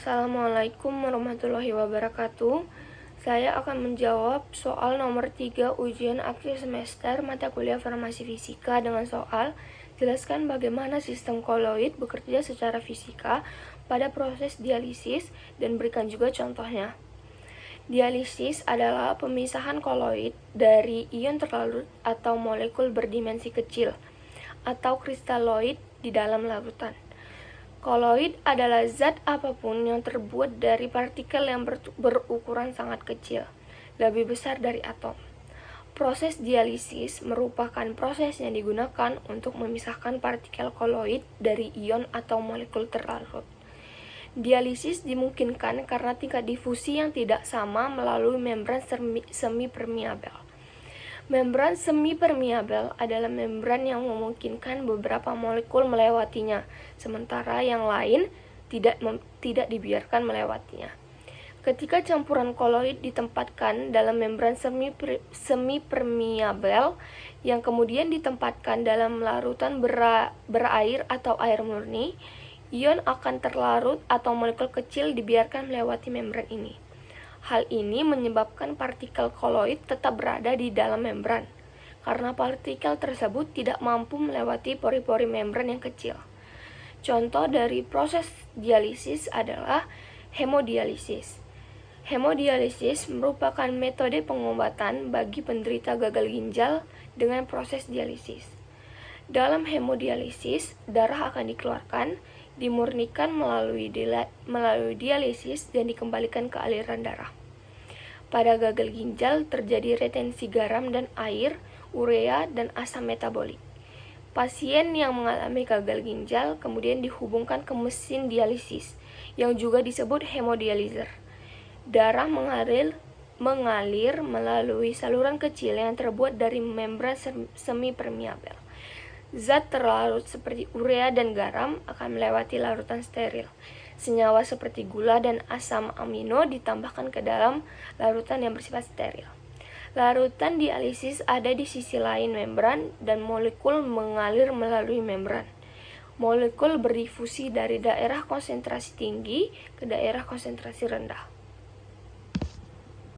Assalamualaikum warahmatullahi wabarakatuh. Saya akan menjawab soal nomor 3 ujian akhir semester mata kuliah farmasi fisika dengan soal jelaskan bagaimana sistem koloid bekerja secara fisika pada proses dialisis dan berikan juga contohnya. Dialisis adalah pemisahan koloid dari ion terlarut atau molekul berdimensi kecil atau kristaloid di dalam larutan. Koloid adalah zat apapun yang terbuat dari partikel yang berukuran sangat kecil, lebih besar dari atom. Proses dialisis merupakan proses yang digunakan untuk memisahkan partikel koloid dari ion atau molekul terlarut. Dialisis dimungkinkan karena tingkat difusi yang tidak sama melalui membran semi-permeabel. Membran semi-permeabel adalah membran yang memungkinkan beberapa molekul melewatinya, sementara yang lain tidak dibiarkan melewatinya. Ketika campuran koloid ditempatkan dalam membran semi-permeabel yang kemudian ditempatkan dalam larutan berair atau air murni, ion akan terlarut atau molekul kecil dibiarkan melewati membran ini. Hal ini menyebabkan partikel koloid tetap berada di dalam membran, karena partikel tersebut tidak mampu melewati pori-pori membran yang kecil. Contoh dari proses dialisis adalah hemodialisis. Hemodialisis merupakan metode pengobatan bagi penderita gagal ginjal dengan proses dialisis. Dalam hemodialisis, darah akan dikeluarkan, dimurnikan melalui dialisis dan dikembalikan ke aliran darah. Pada gagal ginjal terjadi retensi garam dan air, urea, dan asam metabolik. Pasien yang mengalami gagal ginjal kemudian dihubungkan ke mesin dialisis yang juga disebut hemodializer. Darah mengalir melalui saluran kecil yang terbuat dari membran semi-permeabel. Zat terlarut seperti urea dan garam akan melewati larutan steril. Senyawa seperti gula dan asam amino ditambahkan ke dalam larutan yang bersifat steril. Larutan dialisis ada di sisi lain membran dan molekul mengalir melalui membran. Molekul berdifusi dari daerah konsentrasi tinggi ke daerah konsentrasi rendah.